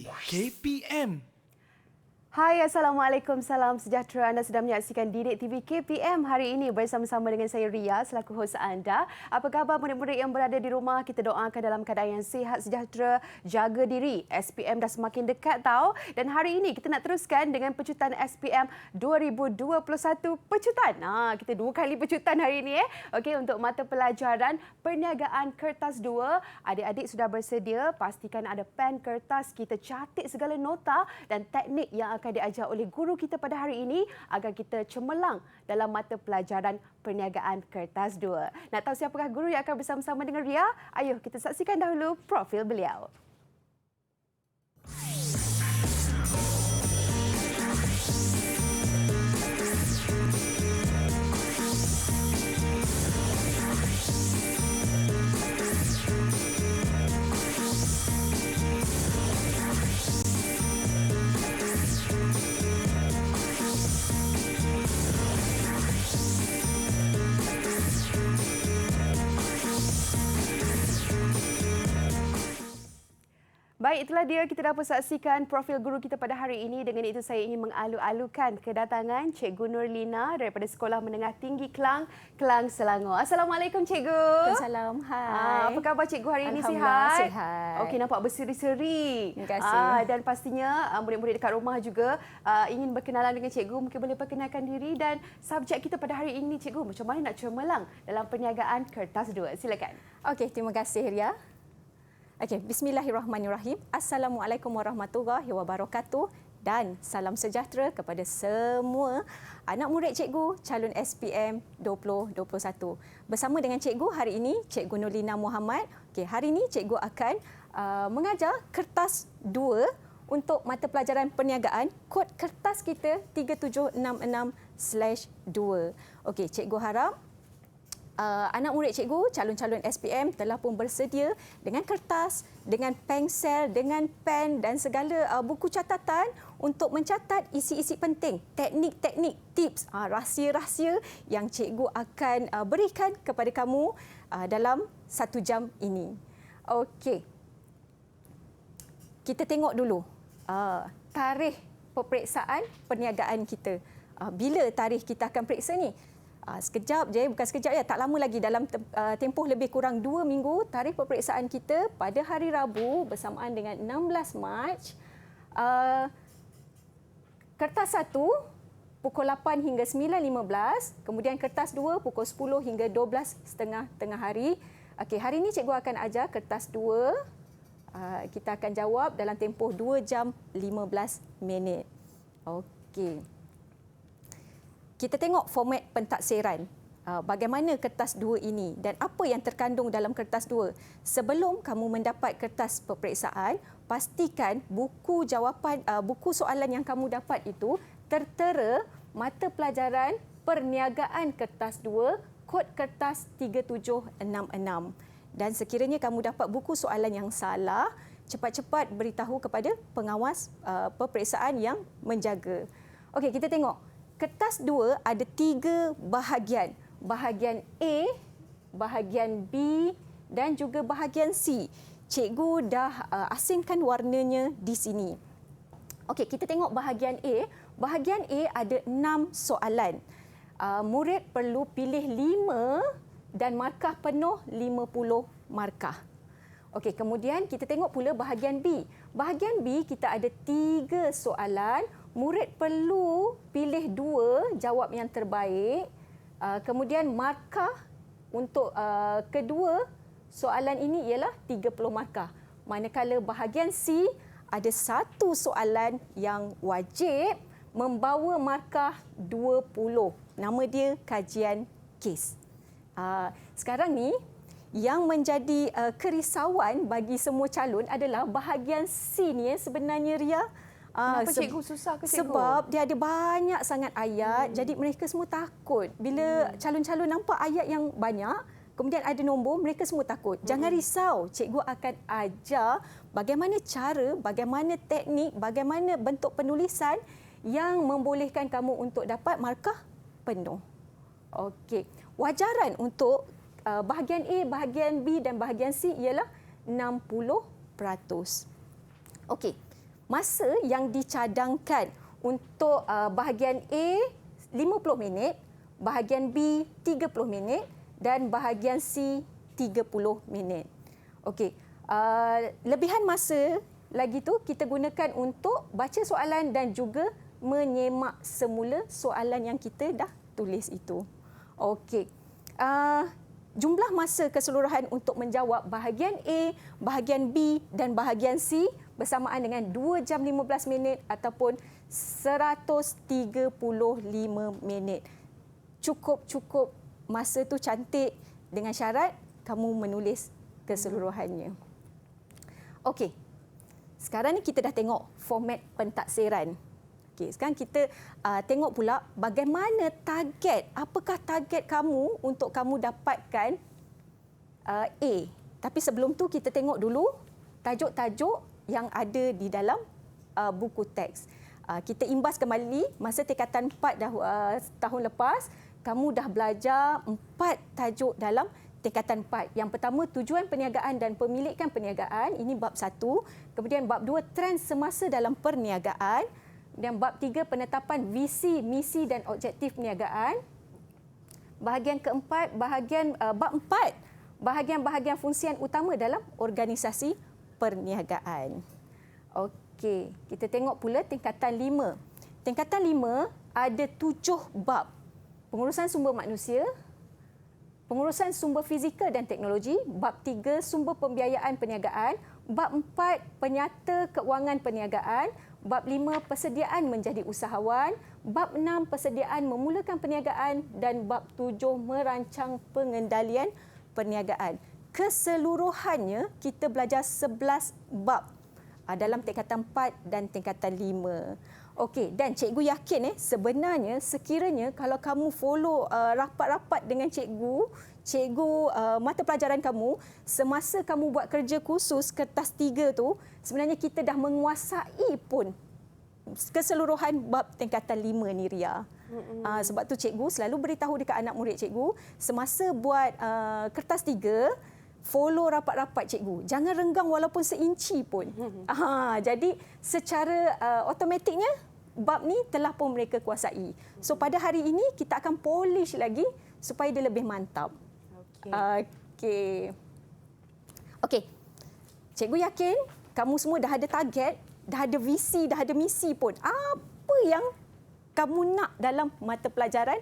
KPM. Hai, Assalamualaikum, salam sejahtera. Anda sedang menyaksikan Didik TV KPM hari ini bersama-sama dengan saya Ria selaku hos anda. Apa khabar murid-murid yang berada di rumah? Kita doakan dalam keadaan yang sihat, sejahtera, jaga diri. SPM dah semakin dekat tau. Dan hari ini kita nak teruskan dengan pecutan SPM 2021 pecutan. Kita 2 kali pecutan hari ini. Okey, untuk mata pelajaran Perniagaan Kertas 2, adik-adik sudah bersedia. Pastikan ada pen, kertas, kita catat segala nota dan teknik yang akan diajar oleh guru kita pada hari ini agar kita cemerlang dalam mata pelajaran Perniagaan Kertas 2. Nak tahu siapakah guru yang akan bersama-sama dengan Ria? Ayuh kita saksikan dahulu profil beliau. Baik, itulah dia kita dapat saksikan profil guru kita pada hari ini. Dengan itu saya ingin mengalu-alukan kedatangan Cikgu Nurlina daripada Sekolah Menengah Tinggi Kelang, Kelang Selangor. Assalamualaikum Cikgu. Assalamualaikum. Hai. Apa khabar Cikgu hari ini, Alhamdulillah, sihat? sihat. Okey, nampak berseri-seri. Terima kasih. Dan pastinya murid-murid dekat rumah juga ingin berkenalan dengan Cikgu. Mungkin boleh perkenalkan diri dan subjek kita pada hari ini Cikgu. Macam mana nak cemerlang dalam Perniagaan Kertas 2? Silakan. Okey, terima kasih Ria. Okey, bismillahirrahmanirrahim. Assalamualaikum warahmatullahi wabarakatuh dan salam sejahtera kepada semua anak murid cikgu calon SPM 2021. Bersama dengan cikgu hari ini, Cikgu Nurlina Muhammad. Okey, hari ini cikgu akan mengajar kertas 2 untuk mata pelajaran perniagaan. Kod kertas kita 3766/2. Okey, cikgu harap anak murid cikgu, calon-calon SPM telah pun bersedia dengan kertas, dengan pensel, dengan pen dan segala buku catatan untuk mencatat isi-isi penting, teknik-teknik, tips, rahsia-rahsia yang cikgu akan berikan kepada kamu dalam 1 jam ini. Okey. Kita tengok dulu tarikh peperiksaan perniagaan kita. Bila tarikh kita akan periksa ni? Sekejap je, bukan sekejap ya, tak lama lagi, dalam tempoh lebih kurang 2 minggu, tarikh peperiksaan kita pada hari Rabu bersamaan dengan 16 Mac. Kertas 1 pukul 8 hingga 9.15, kemudian kertas 2 pukul 10 hingga 12.30 tengah hari. Okey, hari ini cikgu akan ajar kertas 2. Kita akan jawab dalam tempoh 2 jam 15 minit. Okey. Kita tengok format pentaksiran. Bagaimana kertas 2 ini dan apa yang terkandung dalam kertas 2. Sebelum kamu mendapat kertas peperiksaan, pastikan buku jawapan, buku soalan yang kamu dapat itu tertera mata pelajaran Perniagaan Kertas 2, kod kertas 3766. Dan sekiranya kamu dapat buku soalan yang salah, cepat-cepat beritahu kepada pengawas peperiksaan yang menjaga. Okey, kita tengok. Kertas 2 ada 3 bahagian. Bahagian A, bahagian B dan juga bahagian C. Cikgu dah asingkan warnanya di sini. Okey, kita tengok bahagian A. Bahagian A ada 6 soalan. Murid perlu pilih 5 dan markah penuh 50 markah. Okey, kemudian kita tengok pula bahagian B. Bahagian B kita ada 3 soalan. Murid perlu pilih 2 jawab yang terbaik. Kemudian markah untuk kedua soalan ini ialah 30 markah. Manakala bahagian C ada 1 soalan yang wajib membawa markah 20. Nama dia kajian kes. Sekarang ni yang menjadi kerisauan bagi semua calon adalah bahagian C ni sebenarnya Ria. Kenapa cikgu susah ke cikgu? Sebab dia ada banyak sangat ayat, jadi mereka semua takut. Bila calon-calon nampak ayat yang banyak, kemudian ada nombor, mereka semua takut. Jangan risau, cikgu akan ajar bagaimana cara, bagaimana teknik, bagaimana bentuk penulisan yang membolehkan kamu untuk dapat markah penuh. Okey, wajaran untuk bahagian A, bahagian B dan bahagian C ialah 60%. Okey. masa yang dicadangkan untuk bahagian A 50 minit, bahagian B 30 minit dan bahagian C 30 minit. Okey, lebihan masa lagi tu kita gunakan untuk baca soalan dan juga menyemak semula soalan yang kita dah tulis itu. Okey. Jumlah masa keseluruhan untuk menjawab bahagian A, bahagian B dan bahagian C bersamaan dengan 2 jam 15 minit ataupun 135 minit. Cukup masa tu cantik dengan syarat kamu menulis keseluruhannya. Okey. Sekarang ni kita dah tengok format pentaksiran. Okey, sekarang kita tengok pula bagaimana target, apakah target kamu untuk kamu dapatkan A. Tapi sebelum tu kita tengok dulu tajuk-tajuk yang ada di dalam buku teks. Kita imbas kembali masa tingkatan 4 tahun lepas, kamu dah belajar 4 tajuk dalam tingkatan 4. Yang pertama, tujuan perniagaan dan pemilikan perniagaan, ini bab 1. Kemudian bab 2, trend semasa dalam perniagaan. Dan bab 3, penetapan visi, misi dan objektif perniagaan. Bahagian keempat, bab 4, bahagian-bahagian fungsian utama dalam organisasi perniagaan. Okey, kita tengok pula tingkatan 5. Tingkatan 5 ada 7 bab. Pengurusan sumber manusia, pengurusan sumber fizikal dan teknologi, bab 3 sumber pembiayaan perniagaan, bab 4 penyata keuangan perniagaan, bab 5 persediaan menjadi usahawan, bab 6 persediaan memulakan perniagaan dan bab 7 merancang pengendalian perniagaan. Keseluruhannya kita belajar 11 bab dalam tingkatan 4 dan tingkatan 5. Okey, dan cikgu yakin sebenarnya sekiranya kalau kamu follow rapat-rapat dengan cikgu mata pelajaran kamu semasa kamu buat kerja khusus kertas 3 tu, sebenarnya kita dah menguasai pun keseluruhan bab tingkatan 5 ni, Ria. Sebab tu cikgu selalu beritahu dekat anak murid cikgu semasa buat kertas 3, follow rapat-rapat cikgu. Jangan renggang walaupun seinci pun. Jadi secara automatiknya bab ni telah pun mereka kuasai. So pada hari ini kita akan polish lagi supaya dia lebih mantap. Okey. Cikgu yakin kamu semua dah ada target, dah ada visi, dah ada misi pun. Apa yang kamu nak dalam mata pelajaran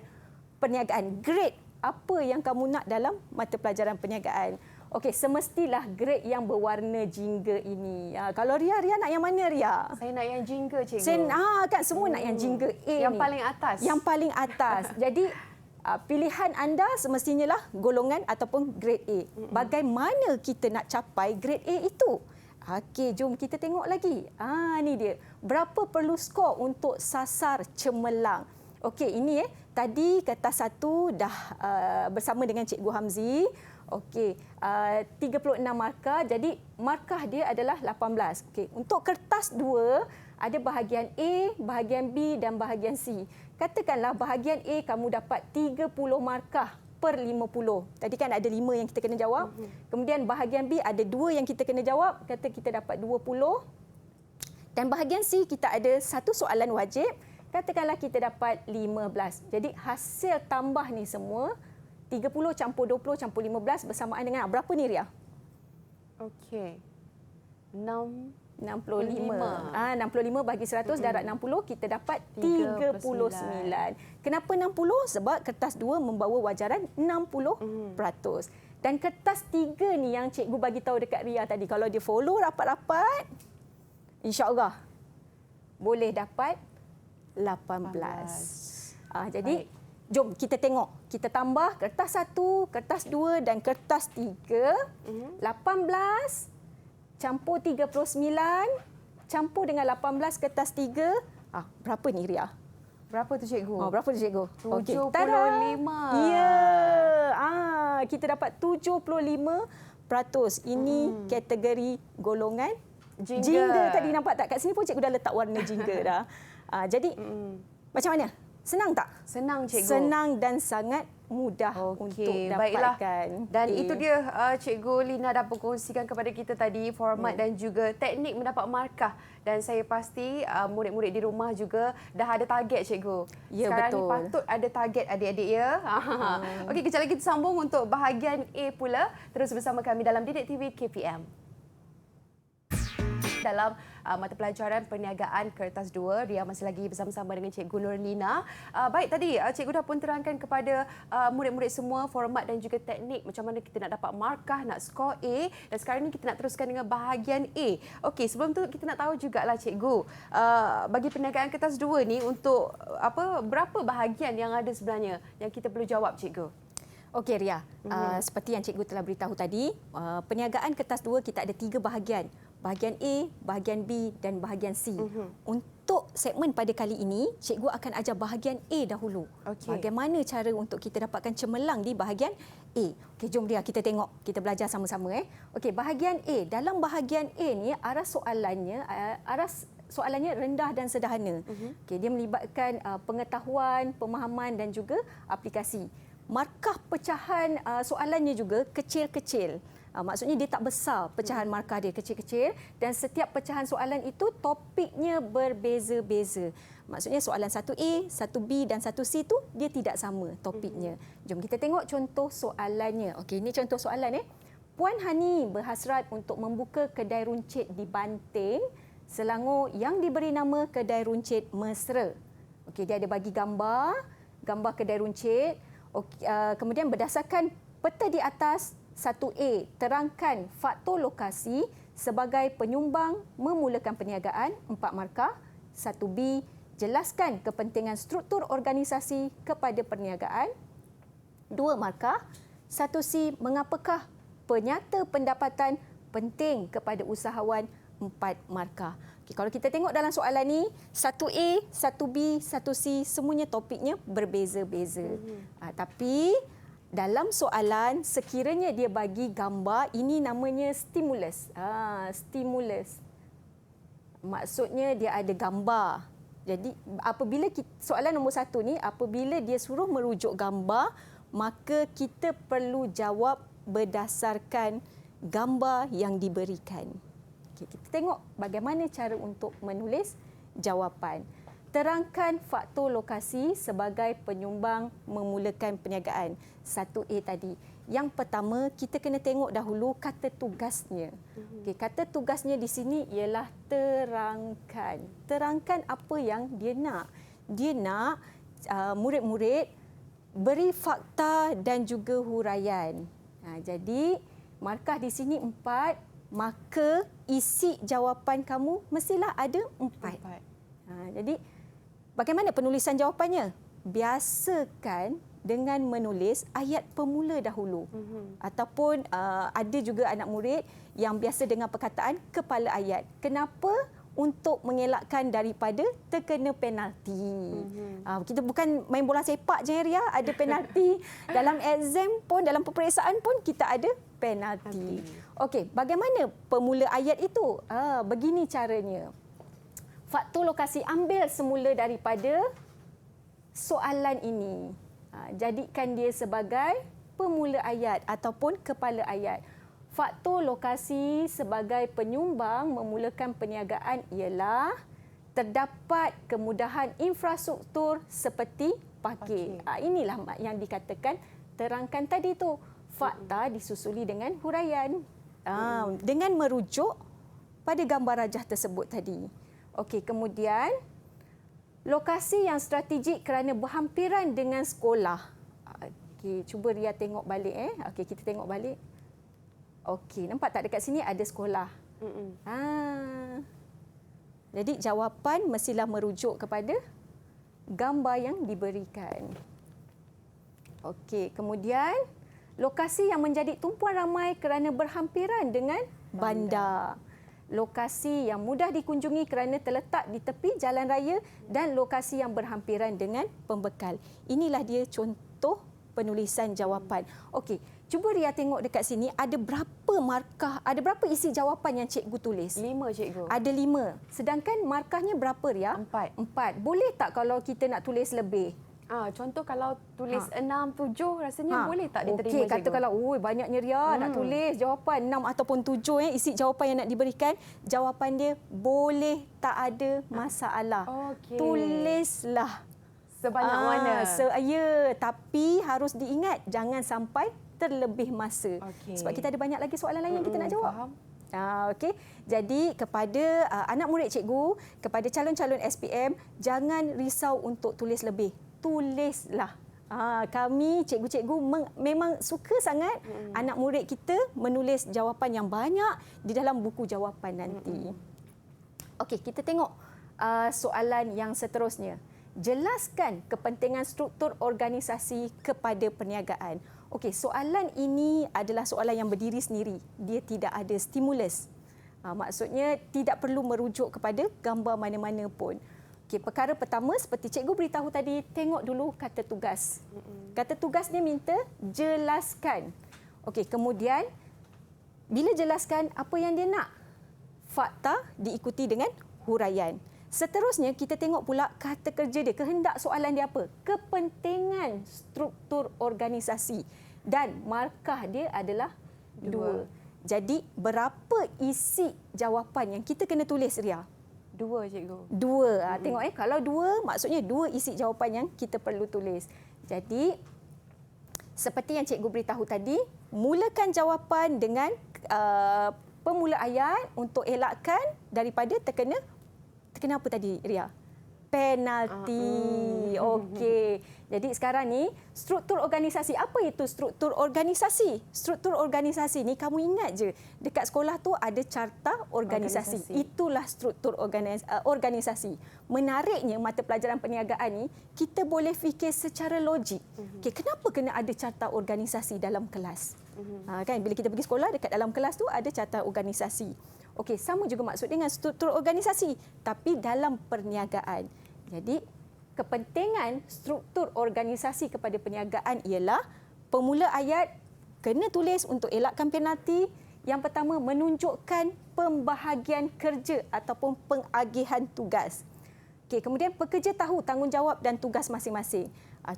perniagaan? Grade apa yang kamu nak dalam mata pelajaran perniagaan? Okey, semestilah grade yang berwarna jingga ini. Kalau Ria nak yang mana, Ria? Saya nak yang jingga, cikgu. Kan semua nak yang jingga A yang ni. paling atas. Yang paling atas. Jadi pilihan anda semestinya lah golongan ataupun grade A. Bagaimana kita nak capai grade A itu? Okey, jom kita tengok lagi. Ni dia. Berapa perlu skor untuk sasar cemerlang? Okey, ini tadi kertas 1 dah bersama dengan Cikgu Hamzi. Okey, 36 markah. Jadi markah dia adalah 18. Okey, untuk kertas 2 ada bahagian A, bahagian B dan bahagian C. Katakanlah bahagian A kamu dapat 30 markah per 50. Tadi kan ada 5 yang kita kena jawab. Kemudian bahagian B ada 2 yang kita kena jawab. Kata kita dapat 20. Dan bahagian C kita ada 1 soalan wajib. Katakanlah kita dapat 15. Jadi hasil tambah ni semua 30 campur 20 campur 15 bersamaan dengan berapa ni, Ria? Okey. 65. 65 bagi 100 darab 60 kita dapat 39. Kenapa 60? Sebab kertas 2 membawa wajaran 60%. Dan kertas 3 ni yang cikgu bagi tahu dekat Ria tadi, kalau dia follow rapat-rapat, insya-Allah boleh dapat 18. Jadi jom kita tengok. Kita tambah kertas 1, kertas 2 dan kertas 3. 18 campur 39 campur dengan 18 kertas 3. Berapa ni, Ria? Berapa tu, cikgu? Berapa tu, cikgu? 75. Ya. Kita dapat 75%. Ini kategori golongan jingga. Tadi nampak tak? Kat sini pun cikgu dah letak warna jingga dah. Jadi macam mana? Senang tak? Senang, cikgu. Senang dan sangat mudah untuk baiklah. dapatkan. Dan itu dia Cikgu Lina dah berkongsikan kepada kita tadi format dan juga teknik mendapat markah. Dan saya pasti murid-murid di rumah juga dah ada target, cikgu. Ya, Sekarang betul. ni patut ada target adik-adik ya. Okey, kejap lagi kita sambung untuk bahagian A pula. Terus bersama kami dalam Didik TV KPM. Dalam mata pelajaran perniagaan kertas 2, Ria masih lagi bersama-sama dengan Cikgu Nurlina. Baik, tadi Cikgu dah pun terangkan kepada murid-murid semua format dan juga teknik macam mana kita nak dapat markah, nak skor A. Dan sekarang ni kita nak teruskan dengan bahagian A. Okey, sebelum tu kita nak tahu jugalah Cikgu, bagi perniagaan kertas 2 ni untuk berapa bahagian yang ada sebenarnya yang kita perlu jawab, Cikgu? Okey Ria, seperti yang cikgu telah beritahu tadi, perniagaan kertas 2 kita ada 3 bahagian. Bahagian A, bahagian B dan bahagian C. Untuk segmen pada kali ini, cikgu akan ajar bahagian A dahulu. Okey. Bagaimana cara untuk kita dapatkan cemerlang di bahagian A. Okey, jom Ria kita tengok, kita belajar sama-sama. Okey, bahagian A. Dalam bahagian A ni soalannya rendah dan sederhana. Okey, dia melibatkan pengetahuan, pemahaman dan juga aplikasi. Markah pecahan soalannya juga kecil-kecil. Maksudnya dia tak besar, pecahan markah dia kecil-kecil dan setiap pecahan soalan itu topiknya berbeza-beza. Maksudnya soalan 1A, 1B dan 1C itu dia tidak sama topiknya. Jom kita tengok contoh soalannya. Okey, ini contoh soalan. Puan Hani berhasrat untuk membuka kedai runcit di Banting, Selangor yang diberi nama Kedai Runcit Mesra. Okey, dia ada bagi gambar kedai runcit. Kemudian berdasarkan peta di atas, 1A, terangkan faktor lokasi sebagai penyumbang memulakan perniagaan, 4 markah. 1B, jelaskan kepentingan struktur organisasi kepada perniagaan, 2 markah. 1C, mengapakah penyata pendapatan penting kepada usahawan, 4 markah. Okay, kalau kita tengok dalam soalan ni, 1A, 1B, 1C, semuanya topiknya berbeza-beza. Tapi dalam soalan, sekiranya dia bagi gambar, ini namanya stimulus. Stimulus. Maksudnya dia ada gambar. Jadi apabila soalan nombor 1 ni, apabila dia suruh merujuk gambar, maka kita perlu jawab berdasarkan gambar yang diberikan. Okay, kita tengok bagaimana cara untuk menulis jawapan. Terangkan faktor lokasi sebagai penyumbang memulakan perniagaan. 1A tadi. Yang pertama, kita kena tengok dahulu kata tugasnya. Okay, kata tugasnya di sini ialah terangkan. Terangkan apa yang dia nak. Dia nak murid-murid beri fakta dan juga huraian. Jadi, markah di sini 4, maka isi jawapan kamu mestilah ada 4. Jadi, bagaimana penulisan jawapannya? Biasakan dengan menulis ayat pemula dahulu. Ataupun ada juga anak murid yang biasa dengan perkataan kepala ayat. Kenapa? Untuk mengelakkan daripada terkena penalti. Kita bukan main bola sepak je, Ria, ada penalti. Dalam exam pun, dalam peperiksaan pun kita ada penalti. Okey, bagaimana pemula ayat itu? Begini caranya. Faktor lokasi, ambil semula daripada soalan ini. Jadikan dia sebagai pemula ayat ataupun kepala ayat. Faktor lokasi sebagai penyumbang memulakan perniagaan ialah terdapat kemudahan infrastruktur seperti parking. Inilah yang dikatakan terangkan tadi tu. Fakta disusuli dengan huraian. Dengan merujuk pada gambar rajah tersebut tadi. Okey, kemudian lokasi yang strategik kerana berhampiran dengan sekolah. Okey, cuba Ria tengok balik. Okey, kita tengok balik. Okey, nampak tak dekat sini ada sekolah? Jadi jawapan mestilah merujuk kepada gambar yang diberikan. Okey, kemudian lokasi yang menjadi tumpuan ramai kerana berhampiran dengan bandar. Lokasi yang mudah dikunjungi kerana terletak di tepi jalan raya dan lokasi yang berhampiran dengan pembekal. Inilah dia contoh penulisan jawapan. Okey, Cuba Ria tengok dekat sini ada berapa markah, ada berapa isi jawapan yang cikgu tulis? 5, cikgu. Ada 5. Sedangkan markahnya berapa, Ria? 4. 4. Boleh tak kalau kita nak tulis lebih? Contoh kalau tulis 6, 7 rasanya boleh tak diterima, Okey, kata cikgu? kalau banyaknya Ria nak tulis jawapan 6 ataupun 7 isi jawapan yang nak diberikan, jawapan dia boleh, tak ada masalah. Okey. Tulislah. Sebanyak mana? Ya, tapi harus diingat jangan sampai terlebih masa. Okey. Sebab kita ada banyak lagi soalan lain yang kita nak jawab. Faham. Okey. Jadi kepada anak murid cikgu, kepada calon-calon SPM, jangan risau untuk tulis lebih. Tulislah. Kami cikgu-cikgu memang suka sangat anak murid kita menulis jawapan yang banyak di dalam buku jawapan nanti. Okey, kita tengok soalan yang seterusnya. Jelaskan kepentingan struktur organisasi kepada perniagaan. Okey, soalan ini adalah soalan yang berdiri sendiri. Dia tidak ada stimulus. Maksudnya tidak perlu merujuk kepada gambar mana-mana pun. Okey, perkara pertama seperti cikgu beritahu tadi, tengok dulu kata tugas. Kata tugas dia minta jelaskan. Okey, kemudian bila jelaskan apa yang dia nak? Fakta diikuti dengan huraian. Seterusnya kita tengok pula kata kerja dia, kehendak soalan dia apa? Kepentingan struktur organisasi dan markah dia adalah 2. Jadi berapa isi jawapan yang kita kena tulis, Ria? 2, cikgu. 2. Tengok kalau 2 maksudnya 2 isi jawapan yang kita perlu tulis. Jadi seperti yang cikgu beritahu tadi, mulakan jawapan dengan pemula ayat untuk elakkan daripada terkena apa tadi, Ria? Penalti. Okey. Jadi sekarang ni struktur organisasi. Apa itu struktur organisasi? Struktur organisasi ni kamu ingat je, dekat sekolah tu ada carta organisasi. Itulah struktur organisasi. Menariknya mata pelajaran perniagaan ni kita boleh fikir secara logik. Okey, kenapa kena ada carta organisasi dalam kelas? Kan bila kita pergi sekolah, dekat dalam kelas tu ada carta organisasi. Okey, sama juga maksud dengan struktur organisasi tapi dalam perniagaan. Jadi kepentingan struktur organisasi kepada perniagaan ialah pemula ayat kena tulis untuk elakkan penalti. Yang pertama, menunjukkan pembahagian kerja ataupun pengagihan tugas. Okey, kemudian pekerja tahu tanggungjawab dan tugas masing-masing.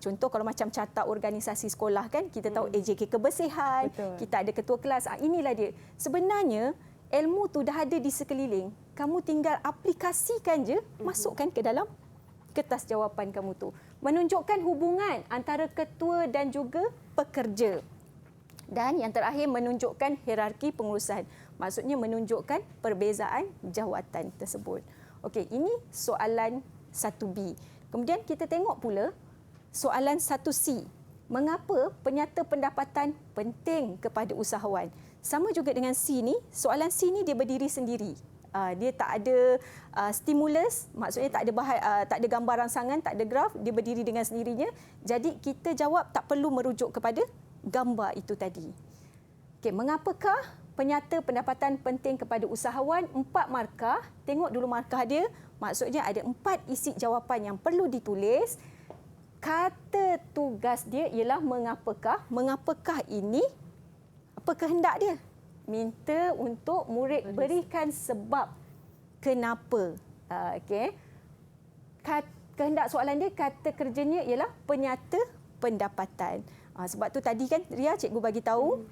Contoh kalau macam carta organisasi sekolah kan, kita tahu AJK kebersihan, kita ada ketua kelas. Inilah dia. Sebenarnya ilmu tu dah ada di sekeliling. Kamu tinggal aplikasikan je, masukkan ke dalam kertas jawapan kamu tu. Menunjukkan hubungan antara ketua dan juga pekerja. Dan yang terakhir, menunjukkan hierarki pengurusan. Maksudnya menunjukkan perbezaan jawatan tersebut. Okey, ini soalan 1B. Kemudian kita tengok pula soalan 1C. Mengapa penyata pendapatan penting kepada usahawan? Sama juga dengan C ni, soalan C ni dia berdiri sendiri. Dia tak ada stimulus, maksudnya tak ada gambar rangsangan, tak ada graf, dia berdiri dengan sendirinya. Jadi kita jawab tak perlu merujuk kepada gambar itu tadi. Okey, mengapakah penyata pendapatan penting kepada usahawan? 4 markah. Tengok dulu markah dia. Maksudnya ada 4 isi jawapan yang perlu ditulis. Kata tugas dia ialah mengapakah. Mengapakah ini? Apa kehendak dia? Minta untuk murid berikan sebab kenapa. Okey. Kehendak soalan dia, kata kerjanya ialah penyata pendapatan. Sebab tu tadi kan Ria, cikgu bagi tahu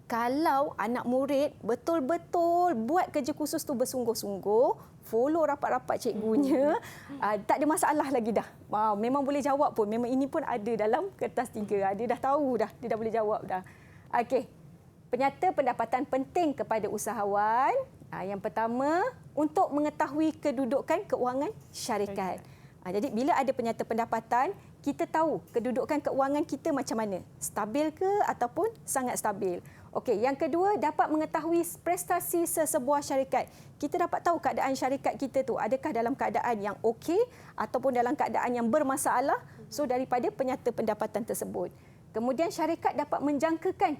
kalau anak murid betul-betul buat kerja khusus tu bersungguh-sungguh, follow rapat-rapat cikgunya, tak ada masalah lagi dah. Memang boleh jawab pun. Memang ini pun ada dalam kertas 3. Dia dah tahu dah, dia dah boleh jawab dah. Okey. Penyata pendapatan penting kepada usahawan. Yang pertama, untuk mengetahui kedudukan keuangan syarikat. Jadi bila ada penyata pendapatan, kita tahu kedudukan keuangan kita macam mana. Stabil ke ataupun sangat stabil. Okey, yang kedua, dapat mengetahui prestasi sesebuah syarikat. Kita dapat tahu keadaan syarikat kita tu adakah dalam keadaan yang okey ataupun dalam keadaan yang bermasalah. So daripada penyata pendapatan tersebut. Kemudian syarikat dapat menjangkakan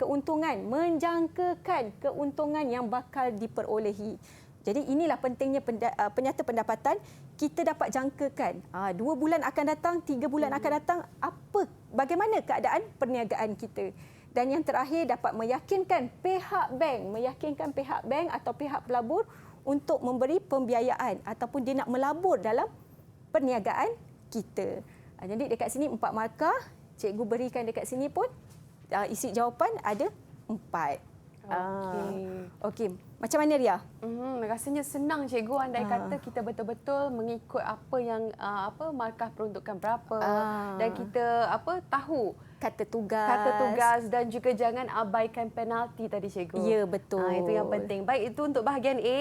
keuntungan yang bakal diperolehi. Jadi inilah pentingnya penyata pendapatan. Kita dapat jangkakan 2 bulan akan datang, 3 bulan akan datang, bagaimana keadaan perniagaan kita. Dan yang terakhir, dapat meyakinkan pihak bank atau pihak pelabur untuk memberi pembiayaan ataupun dia nak melabur dalam perniagaan kita. Jadi dekat sini 4 markah, cikgu berikan dekat sini pun isi jawapan ada 4. Okey. Macam mana Ria? Rasanya senang cikgu, andai kata kita betul-betul mengikut apa yang markah peruntukan berapa dan kita tahu kata tugas dan juga jangan abaikan penalti tadi cikgu. Ya, betul. Itu yang penting. Baik, itu untuk bahagian A.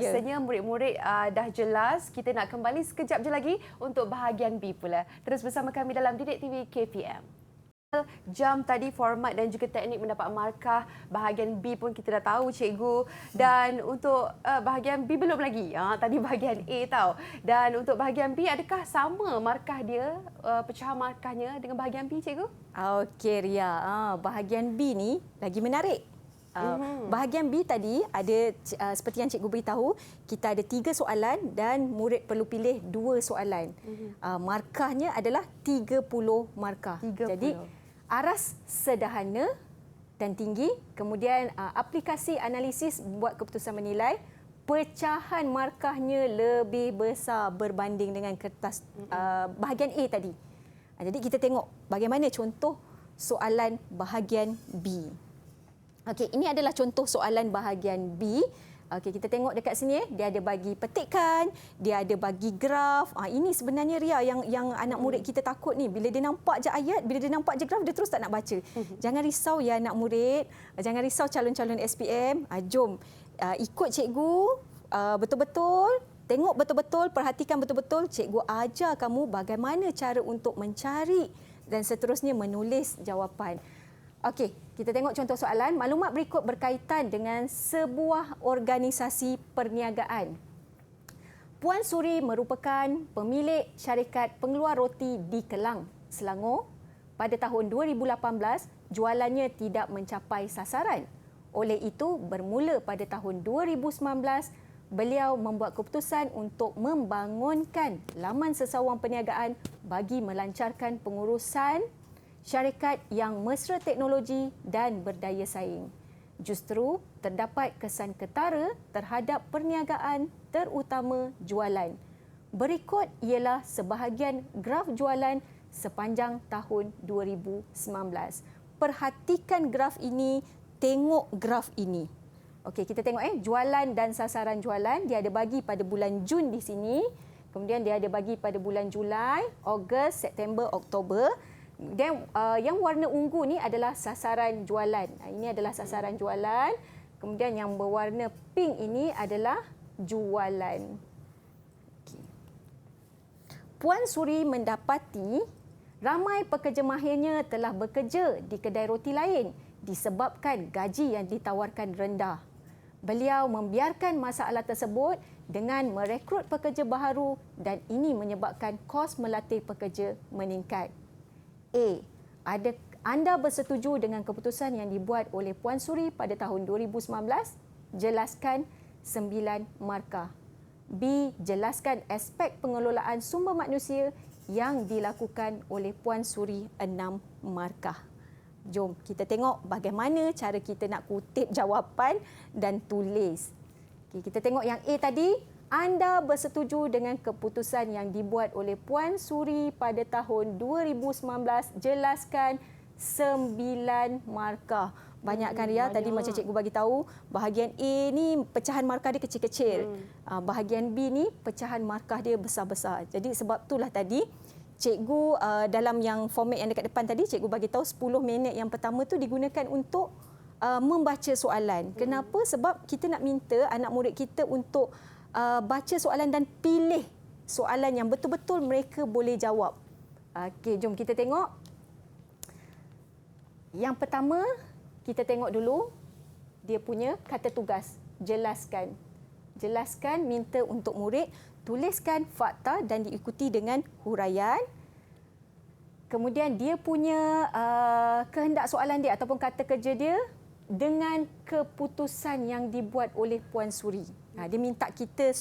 Rasanya murid-murid dah jelas. Kita nak kembali sekejap je lagi untuk bahagian B pula. Terus bersama kami dalam Didik TV KPM. Jam tadi, format dan juga teknik mendapat markah. Bahagian B pun kita dah tahu cikgu. Dan untuk bahagian B belum lagi. Tadi bahagian A tahu. Dan untuk bahagian B, adakah sama markah dia, pecahan markahnya dengan bahagian B cikgu? Okey Ria, bahagian B ni lagi menarik. Bahagian B tadi ada seperti yang cikgu beritahu, kita ada 3 soalan dan murid perlu pilih 2 soalan. Markahnya adalah 30 markah. 30. Jadi aras sederhana dan tinggi, kemudian aplikasi analisis buat keputusan menilai, pecahan markahnya lebih besar berbanding dengan kertas bahagian A tadi. Jadi kita tengok bagaimana contoh soalan bahagian B. Okey, ini adalah contoh soalan bahagian B. Okey, kita tengok dekat sini, dia ada bagi petikan, dia ada bagi graf. Ini sebenarnya Ria yang anak murid kita takut ni. Bila dia nampak je ayat, bila dia nampak je graf, dia terus tak nak baca. Jangan risau ya anak murid, jangan risau calon-calon SPM. Jom ikut cikgu betul-betul, tengok betul-betul, perhatikan betul-betul. Cikgu ajar kamu bagaimana cara untuk mencari dan seterusnya menulis jawapan. Okey, kita tengok contoh soalan. Maklumat berikut berkaitan dengan sebuah organisasi perniagaan. Puan Suri merupakan pemilik syarikat pengeluar roti di Kelang, Selangor. Pada tahun 2018, jualannya tidak mencapai sasaran. Oleh itu, bermula pada tahun 2019, beliau membuat keputusan untuk membangunkan laman sesawang perniagaan bagi melancarkan pengurusan syarikat yang mesra teknologi dan berdaya saing. Justru terdapat kesan ketara terhadap perniagaan, terutama jualan. Berikut ialah sebahagian graf jualan sepanjang tahun 2019. Perhatikan graf ini, tengok graf ini. Okey, kita tengok jualan dan sasaran jualan. Dia ada bagi pada bulan Jun di sini. Kemudian dia ada bagi pada bulan Julai, Ogos, September, Oktober. Dan yang warna ungu ni adalah sasaran jualan. Ini adalah sasaran jualan. Kemudian yang berwarna pink ini adalah jualan. Okay. Puan Suri mendapati ramai pekerja mahirnya telah bekerja di kedai roti lain disebabkan gaji yang ditawarkan rendah. Beliau membiarkan masalah tersebut dengan merekrut pekerja baharu dan ini menyebabkan kos melatih pekerja meningkat. A. Ada anda bersetuju dengan keputusan yang dibuat oleh Puan Suri pada tahun 2019? Jelaskan 9 markah. B. Jelaskan aspek pengelolaan sumber manusia yang dilakukan oleh Puan Suri 6 markah. Jom kita tengok bagaimana cara kita nak kutip jawapan dan tulis. Okay, kita tengok yang A tadi. Anda bersetuju dengan keputusan yang dibuat oleh Puan Suri pada tahun 2019. Jelaskan 9 markah. Banyak kan Ria? Tadi macam cikgu bagi tahu, bahagian A ni pecahan markah dia kecil-kecil. Bahagian B ni pecahan markah dia besar-besar. Jadi sebab itulah tadi cikgu dalam yang format yang dekat depan tadi, cikgu bagi tahu 10 minit yang pertama tu digunakan untuk membaca soalan. Kenapa? Sebab kita nak minta anak murid kita untuk baca soalan dan pilih soalan yang betul-betul mereka boleh jawab. Okey, jom kita tengok. Yang pertama, kita tengok dulu dia punya kata tugas. Jelaskan. Jelaskan, minta untuk murid tuliskan fakta dan diikuti dengan huraian. Kemudian dia punya kehendak soalan dia ataupun kata kerja dia dengan keputusan yang dibuat oleh Puan Suri. Dia minta kita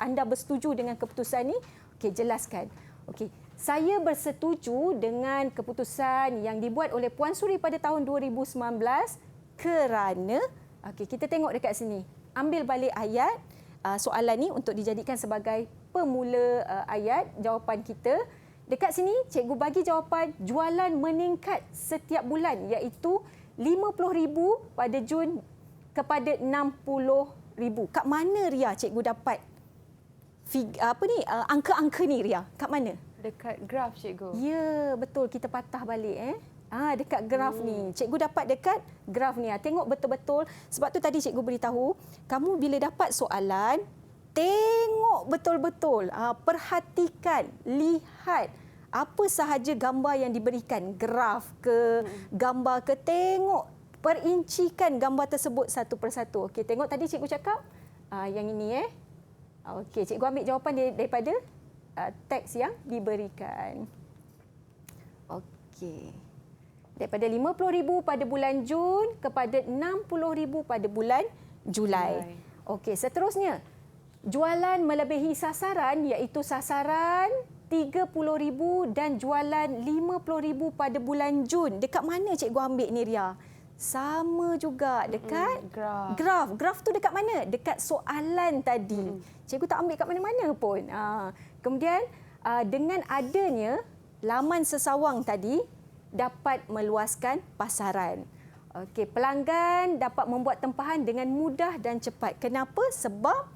anda bersetuju dengan keputusan ni? Okey, jelaskan. Okey, saya bersetuju dengan keputusan yang dibuat oleh Puan Suri pada tahun 2019 kerana, okey, kita tengok dekat sini. Ambil balik ayat soalan ni untuk dijadikan sebagai pemula ayat jawapan kita. Dekat sini, cikgu bagi jawapan jualan meningkat setiap bulan iaitu 50,000 pada Jun kepada 60,000. Kat mana Ria cikgu dapat angka-angka ni Ria? Kat mana? Dekat graf cikgu. Ya, betul. Kita patah balik dekat graf ni. Cikgu dapat dekat graf ni. Tengok betul-betul. Sebab tu tadi cikgu beritahu, kamu bila dapat soalan, tengok betul-betul. Perhatikan, lihat apa sahaja gambar yang diberikan. Graf ke, gambar ke, tengok. Perincikan gambar tersebut satu persatu. Okey, tengok tadi cikgu cakap. Yang ini Okey, cikgu ambil jawapan daripada teks yang diberikan. Okey. Daripada 50,000 pada bulan Jun kepada 60,000 pada bulan Julai. Okey, seterusnya. Jualan melebihi sasaran iaitu sasaran 30,000 dan jualan 50,000 pada bulan Jun. Dekat mana cikgu ambil ni Ria? Sama juga dekat graf. Graf tu dekat mana? Dekat soalan tadi. Cikgu tak ambil kat mana-mana pun. Kemudian dengan adanya laman sesawang tadi dapat meluaskan pasaran. Okey, pelanggan dapat membuat tempahan dengan mudah dan cepat. Kenapa? Sebab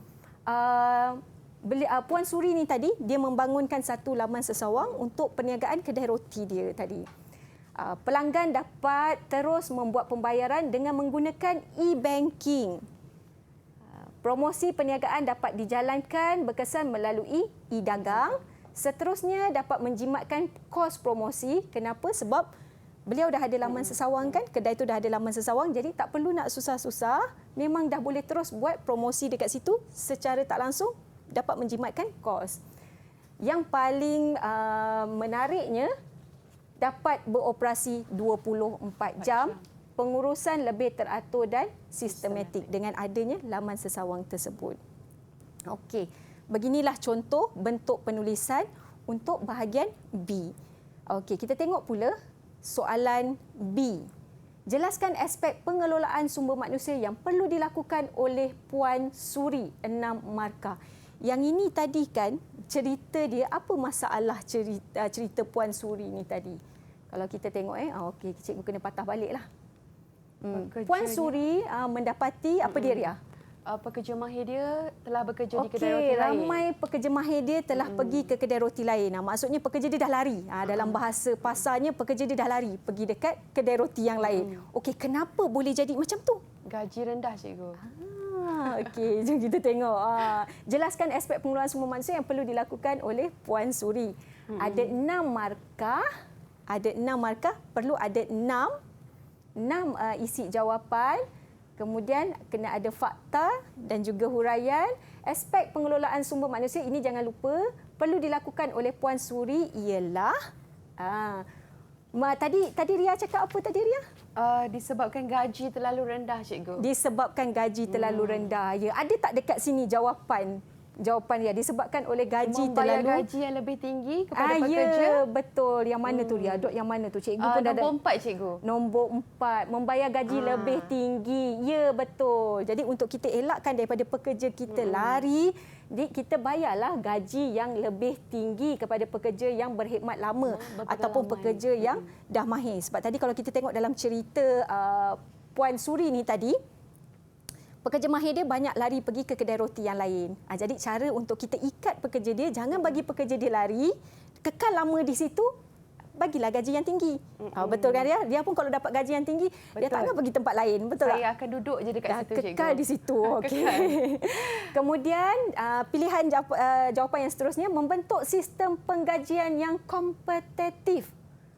Puan Suri ni tadi dia membangunkan satu laman sesawang untuk perniagaan kedai roti dia tadi. Pelanggan dapat terus membuat pembayaran dengan menggunakan e-banking. Promosi perniagaan dapat dijalankan berkesan melalui e-dagang. Seterusnya dapat menjimatkan kos promosi. Kenapa? Sebab beliau dah ada laman sesawang kan? Kedai tu dah ada laman sesawang, jadi tak perlu nak susah-susah. Memang dah boleh terus buat promosi dekat situ secara tak langsung dapat menjimatkan kos. Yang paling menariknya, dapat beroperasi 24 jam, pengurusan lebih teratur dan sistematik dengan adanya laman sesawang tersebut. Okey, beginilah contoh bentuk penulisan untuk bahagian B. Okey, kita tengok pula soalan B. Jelaskan aspek pengelolaan sumber manusia yang perlu dilakukan oleh Puan Suri, 6 markah. Yang ini tadi kan cerita dia, apa masalah cerita Puan Suri ni tadi? Kalau kita tengok okey, cikgu kena patah baliklah. Puan Suri mendapati apa dia Ria? Pekerja mahir dia telah bekerja di kedai roti lain. Ramai pekerja mahir dia telah pergi ke kedai roti lain. Maksudnya pekerja dia dah lari. Dalam bahasa pasarnya pekerja dia dah lari pergi dekat kedai roti yang lain. Okey, kenapa boleh jadi macam tu? Gaji rendah cikgu. Okey, jom kita tengok. Jelaskan aspek pengelolaan sumber manusia yang perlu dilakukan oleh Puan Suri. Ada 6 markah. Ada 6 markah, perlu ada 6 isi jawapan. Kemudian kena ada fakta dan juga huraian. Aspek pengelolaan sumber manusia ini jangan lupa perlu dilakukan oleh Puan Suri ialah tadi Ria cakap apa tadi Ria? Disebabkan gaji terlalu rendah cikgu. Disebabkan gaji terlalu rendah. Ya, ada tak dekat sini jawapan Ria disebabkan oleh gaji membayar terlalu gaji yang lebih tinggi kepada pekerja. Ya, betul. Yang mana tu Ria? Dok yang mana tu? Cikgu pun dah ada. Nombor 4 cikgu. Nombor 4, membayar gaji lebih tinggi. Ya, betul. Jadi untuk kita elakkan daripada pekerja kita lari, kita bayarlah gaji yang lebih tinggi kepada pekerja yang berkhidmat lama ataupun pekerja yang dah mahir. Sebab tadi kalau kita tengok dalam cerita Puan Suri ni tadi, pekerja mahir dia banyak lari pergi ke kedai roti yang lain. Jadi cara untuk kita ikat pekerja dia, jangan bagi pekerja dia lari, kekal lama di situ, bagilah gaji yang tinggi. Betul kan Ria? Dia pun kalau dapat gaji yang tinggi, dia tak nak pergi tempat lain. Betul tak? Saya akan duduk je dekat situ cikgu. Kekal di situ. Okey. Kemudian pilihan jawapan yang seterusnya, membentuk sistem penggajian yang kompetitif.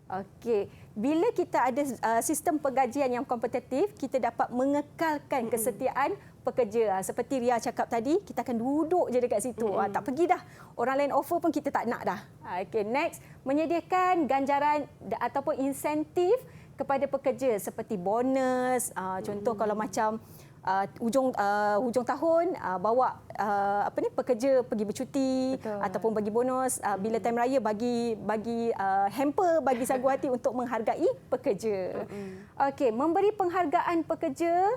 Okey, bila kita ada sistem penggajian yang kompetitif, kita dapat mengekalkan kesetiaan pekerja. Seperti Ria cakap tadi, kita akan duduk je dekat situ. Tak pergi dah. Orang lain offer pun kita tak nak dah. Okey, next, menyediakan ganjaran ataupun insentif kepada pekerja seperti bonus. Contoh kalau macam hujung tahun bawa pekerja pergi bercuti. Betul. Ataupun bagi bonus, bila time raya bagi hamper bagi sagu hati untuk menghargai pekerja. Okey, memberi penghargaan pekerja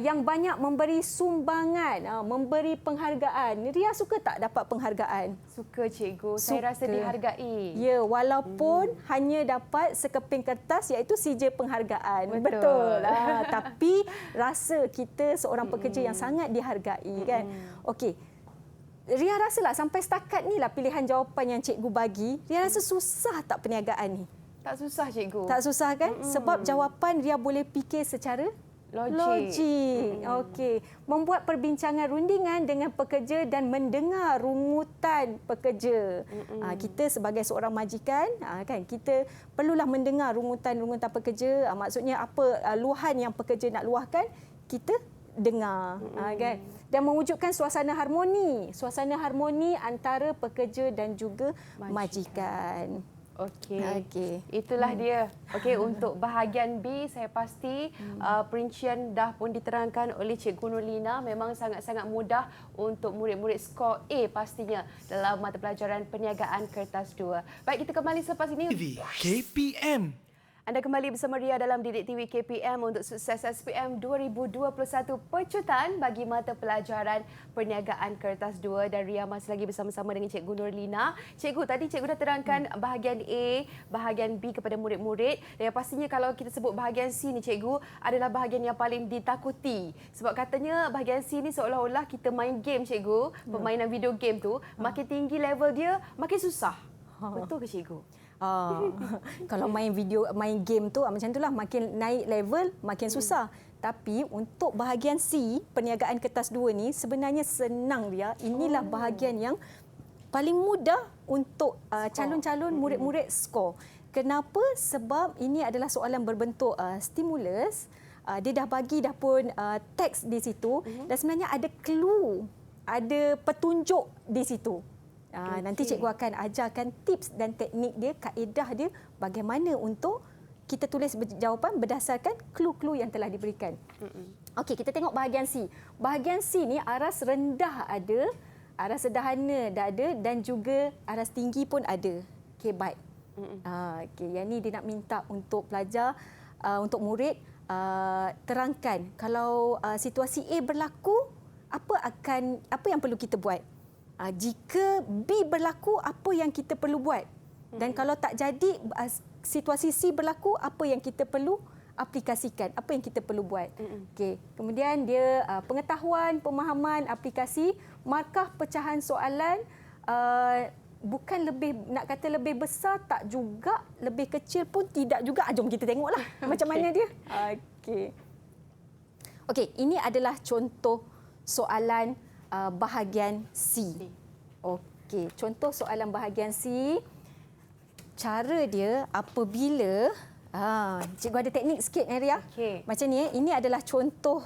yang banyak memberi sumbangan, memberi penghargaan. Ria suka tak dapat penghargaan? Suka cikgu, saya rasa dihargai. Ya, walaupun hanya dapat sekeping kertas iaitu CJ penghargaan. Betul. Tapi rasa kita seorang pekerja yang sangat dihargai kan. Okey. Ria rasalah sampai setakat ni lah pilihan jawapan yang cikgu bagi, Ria rasa susah tak perniagaan ni? Tak susah cikgu. Tak susah kan? Sebab jawapan Ria boleh fikir secara logik. Okey. Membuat perbincangan rundingan dengan pekerja dan mendengar rungutan pekerja. Kita sebagai seorang majikan, kan, kita perlulah mendengar rungutan-rungutan pekerja. Maksudnya apa luahan yang pekerja nak luahkan, kita dengar. Kan? Dan mewujudkan suasana harmoni antara pekerja dan juga majikan. Okey. Itulah dia. Okey, untuk bahagian B saya pasti perincian dah pun diterangkan oleh Cikgu Nurlina. Memang sangat-sangat mudah untuk murid-murid skor A pastinya dalam mata pelajaran perniagaan kertas 2. Baik, kita kembali selepas ini. KPM. Anda kembali bersama Ria dalam Didik TV KPM untuk sukses SPM 2021 pecutan bagi mata pelajaran perniagaan kertas 2 dan Ria masih lagi bersama-sama dengan Cikgu Nurlina. Cikgu, tadi cikgu dah terangkan bahagian A, bahagian B kepada murid-murid dan pastinya kalau kita sebut bahagian C ni cikgu adalah bahagian yang paling ditakuti. Sebab katanya bahagian C ni seolah-olah kita main game cikgu, permainan video game tu, makin tinggi level dia makin susah. Betul ke cikgu? Kalau main game tu macam itulah, makin naik level makin susah. Tapi untuk bahagian C, perniagaan kertas 2 ni sebenarnya senang dia. Inilah bahagian yang paling mudah untuk calon-calon murid-murid skor. Kenapa? Sebab ini adalah soalan berbentuk stimulus. Dia dah bagi dah pun teks di situ dan sebenarnya ada clue, ada petunjuk di situ. Nanti cikgu akan ajarkan tips dan teknik dia, kaedah dia bagaimana untuk kita tulis jawapan berdasarkan clue-clue yang telah diberikan. Okey, kita tengok bahagian C. Bahagian C ni aras rendah ada, aras sederhana dah ada dan juga aras tinggi pun ada. Okey, baik. Okey, yang ni dia nak minta untuk pelajar, untuk murid terangkan kalau situasi A berlaku, apa yang perlu kita buat? Jika B berlaku, apa yang kita perlu buat? Dan kalau tak jadi situasi C berlaku, apa yang kita perlu aplikasikan? Apa yang kita perlu buat? Okey. Kemudian dia pengetahuan, pemahaman, aplikasi, markah pecahan soalan, bukan lebih, nak kata lebih besar tak juga, lebih kecil pun tidak juga. Jom kita tengoklah macam mana dia. Okey, ini adalah contoh soalan bahagian C. Okey, contoh soalan bahagian C. Cara dia apabila cikgu ada teknik sikit Ria. Macam ni ini adalah contoh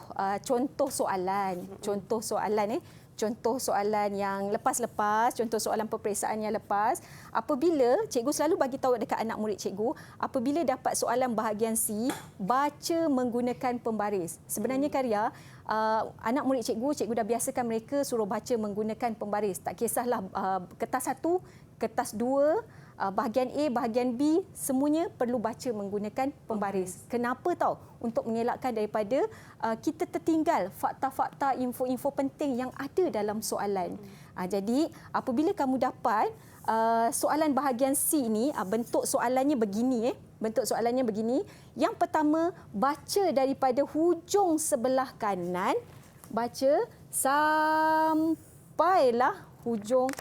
soalan. Contoh soalan yang lepas-lepas, contoh soalan peperiksaan yang lepas. Apabila cikgu selalu bagi tahu dekat anak murid cikgu, apabila dapat soalan bahagian C, baca menggunakan pembaris. Sebenarnya Karya, anak murid cikgu dah biasakan mereka suruh baca menggunakan pembaris. Tak kisahlah kertas 1, kertas 2, bahagian A, bahagian B, semuanya perlu baca menggunakan pembaris. Kenapa tahu? Untuk mengelakkan daripada kita tertinggal fakta-fakta, info-info penting yang ada dalam soalan. Jadi, apabila kamu dapat soalan bahagian C ini, bentuk soalannya begini. Bentuk soalannya begini. Yang pertama, baca daripada hujung sebelah kanan, baca sampailah hujung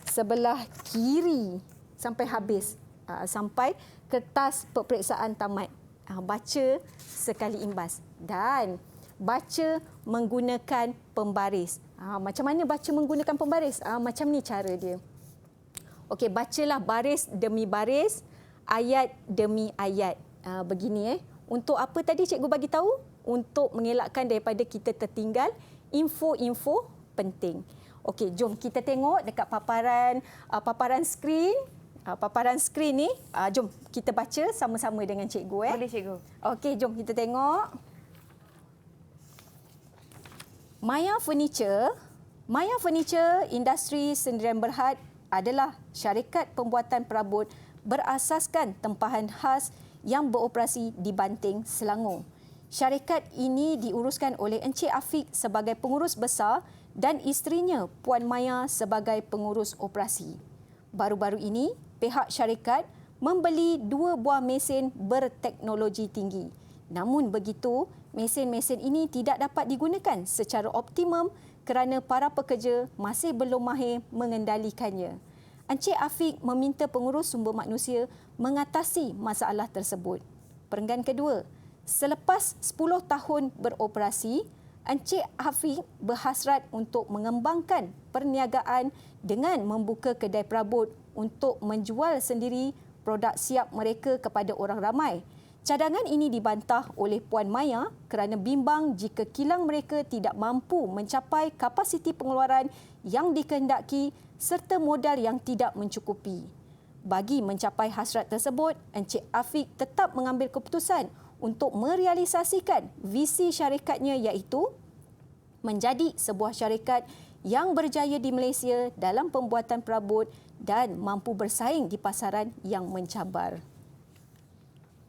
sebelah kiri sampai habis, sampai kertas peperiksaan tamat. Baca sekali imbas dan baca menggunakan pembaris. Macam mana baca menggunakan pembaris? Macam ni cara dia. Okey, bacalah baris demi baris, ayat demi ayat. Begini. Untuk apa tadi cikgu bagi tahu? Untuk mengelakkan daripada kita tertinggal info-info penting. Okey, jom kita tengok dekat paparan skrin. Paparan skrin ni, jom kita baca sama-sama dengan cikgu. Boleh cikgu. Okey, jom kita tengok. Maya Furniture Industri Sdn Bhd adalah syarikat pembuatan perabot berasaskan tempahan khas yang beroperasi di Banting, Selangor. Syarikat ini diuruskan oleh Encik Afiq sebagai pengurus besar dan isterinya Puan Maya sebagai pengurus operasi. Baru-baru ini, pihak syarikat membeli 2 buah mesin berteknologi tinggi. Namun begitu, mesin-mesin ini tidak dapat digunakan secara optimum kerana para pekerja masih belum mahir mengendalikannya. Encik Afiq meminta pengurus sumber manusia mengatasi masalah tersebut. Perenggan kedua, selepas 10 tahun beroperasi, Encik Afiq berhasrat untuk mengembangkan perniagaan dengan membuka kedai perabot untuk menjual sendiri produk siap mereka kepada orang ramai. Cadangan ini dibantah oleh Puan Maya kerana bimbang jika kilang mereka tidak mampu mencapai kapasiti pengeluaran yang dikehendaki serta modal yang tidak mencukupi. Bagi mencapai hasrat tersebut, Encik Afiq tetap mengambil keputusan untuk merealisasikan visi syarikatnya iaitu menjadi sebuah syarikat yang berjaya di Malaysia dalam pembuatan perabot dan mampu bersaing di pasaran yang mencabar.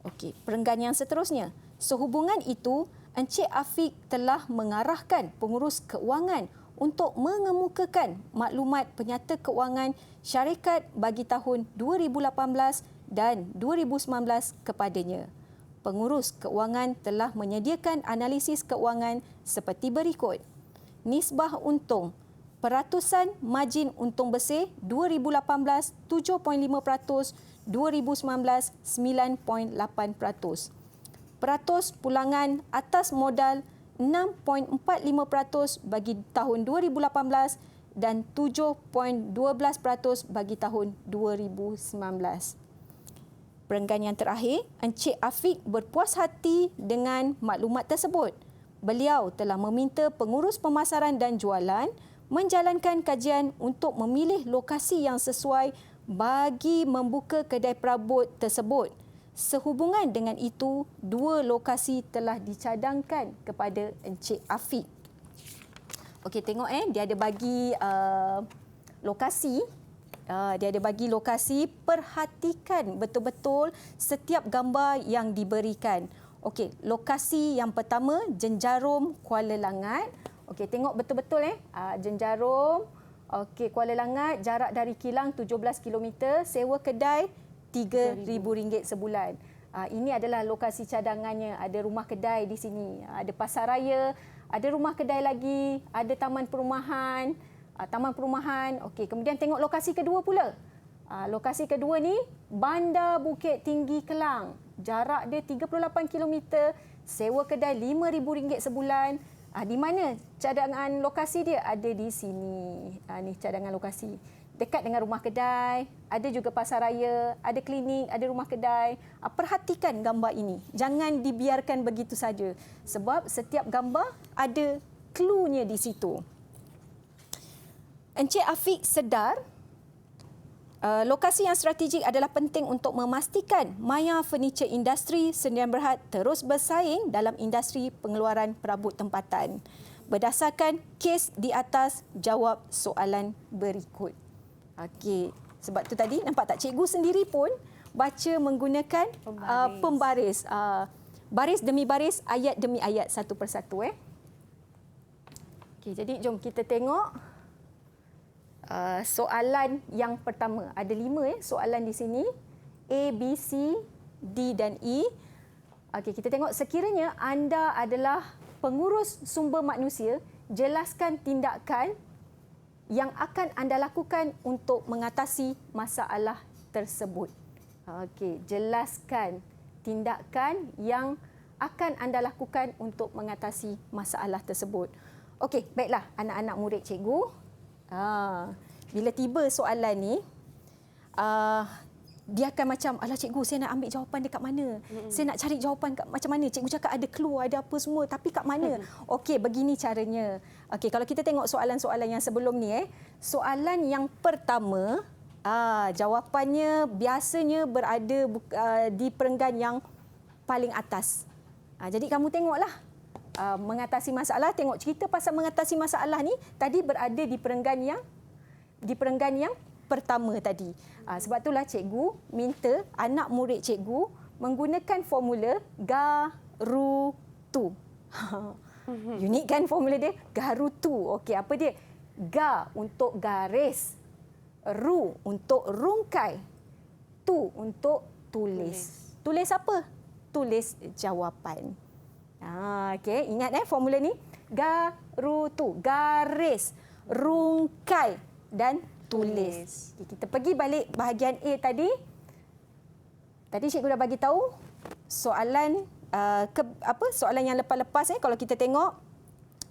Okey, perenggan yang seterusnya. Sehubungan itu, Encik Afiq telah mengarahkan pengurus keuangan untuk mengemukakan maklumat penyata keuangan syarikat bagi tahun 2018 dan 2019 kepadanya. Pengurus keuangan telah menyediakan analisis keuangan seperti berikut. Nisbah untung, peratusan margin untung bersih 2018 7.5%, 2019 9.8%. Peratus pulangan atas modal 6.45% bagi tahun 2018 dan 7.12% bagi tahun 2019. Perenggan yang terakhir, Encik Afiq berpuas hati dengan maklumat tersebut. Beliau telah meminta pengurus pemasaran dan jualan menjalankan kajian untuk memilih lokasi yang sesuai bagi membuka kedai perabot tersebut. Sehubungan dengan itu, 2 lokasi telah dicadangkan kepada Encik Afiq. Okey, tengok dia ada bagi lokasi. Dia ada bagi lokasi, perhatikan betul-betul setiap gambar yang diberikan. Okey, lokasi yang pertama, Jenjarum, Kuala Langat. Okey, tengok betul-betul Jenjarum, okey, Kuala Langat, jarak dari kilang 17 km, sewa kedai RM3,000 sebulan. Ini adalah lokasi cadangannya. Ada rumah kedai di sini, ada pasar raya, ada rumah kedai lagi, ada taman perumahan. Okey, kemudian tengok lokasi kedua pula. Lokasi kedua ni Bandar Bukit Tinggi Kelang. Jarak dia 38 km, sewa kedai RM5,000 sebulan. Di mana cadangan lokasi dia? Ada di sini. Ni cadangan lokasi. Dekat dengan rumah kedai, ada juga pasar raya, ada klinik, ada rumah kedai. Perhatikan gambar ini. Jangan dibiarkan begitu saja. Sebab setiap gambar ada cluenya di situ. Encik Afiq sedar lokasi yang strategik adalah penting untuk memastikan Maya Furniture Industri Sdn Bhd terus bersaing dalam industri pengeluaran perabot tempatan. Berdasarkan kes di atas, jawab soalan berikut. Okey, sebab tu tadi nampak tak, cikgu sendiri pun baca menggunakan pembaris. Baris demi baris, ayat demi ayat, satu persatu. Okey, jadi jom kita tengok soalan yang pertama. Ada 5 soalan di sini. A, B, C, D dan E. Okey, kita tengok, sekiranya anda adalah pengurus sumber manusia, jelaskan tindakan yang akan anda lakukan untuk mengatasi masalah tersebut. Okey, jelaskan tindakan yang akan anda lakukan untuk mengatasi masalah tersebut. Okey, baiklah anak-anak murid cikgu. Bila tiba soalan ni, dia akan macam, alah cikgu, saya nak ambil jawapan dekat mana? Saya nak cari jawapan macam mana? Cikgu cakap ada clue, ada apa semua, tapi kat mana? Okey, begini caranya. Okey, kalau kita tengok soalan-soalan yang sebelum ni, soalan yang pertama, jawapannya biasanya berada di perenggan yang paling atas. Jadi kamu tengoklah mengatasi masalah. Tengok cerita pasal mengatasi masalah ni tadi berada di perenggan yang pertama tadi. Sebab itulah cikgu minta anak murid cikgu menggunakan formula GARUTU. Unik kan formula dia? GARUTU. Okey, apa dia? Ga untuk garis, ru untuk rungkai, tu untuk tulis. Tulis apa? Tulis jawapan. Okey, ingat formula ni. GARUTU, garis, rungkai dan tulis. Okay, kita pergi balik bahagian A tadi. Tadi cikgu dah bagi tahu soalan soalan yang lepas-lepas kalau kita tengok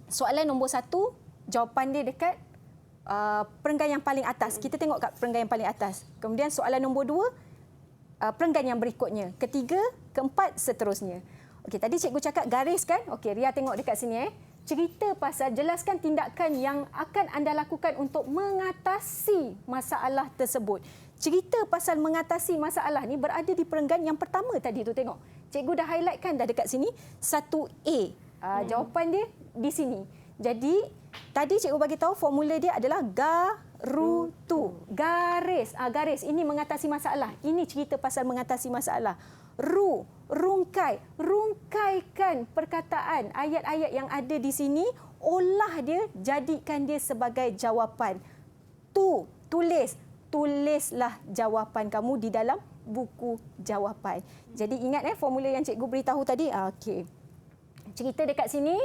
soalan nombor 1 jawapan dia dekat perenggan yang paling atas. Kita tengok kat perenggan yang paling atas. Kemudian soalan nombor 2 perenggan yang berikutnya. Ketiga, keempat, seterusnya. Okey, tadi cikgu cakap garis kan? Okey, Ria tengok dekat sini cerita pasal jelaskan tindakan yang akan anda lakukan untuk mengatasi masalah tersebut. Cerita pasal mengatasi masalah ni berada di perenggan yang pertama tadi tu, tengok. Cikgu dah highlightkan dah dekat sini 1A. Jawapan dia di sini. Jadi tadi cikgu bagi tahu formula dia adalah GARUTU. Garis. Garis ini mengatasi masalah. Ini cerita pasal mengatasi masalah. Ru, rungkai. Rungkaikan perkataan ayat-ayat yang ada di sini, olah dia, jadikan dia sebagai jawapan. Tu, tulis. Tulislah jawapan kamu di dalam buku jawapan. Jadi ingat formula yang cikgu beritahu tadi. Okey. Cerita dekat sini,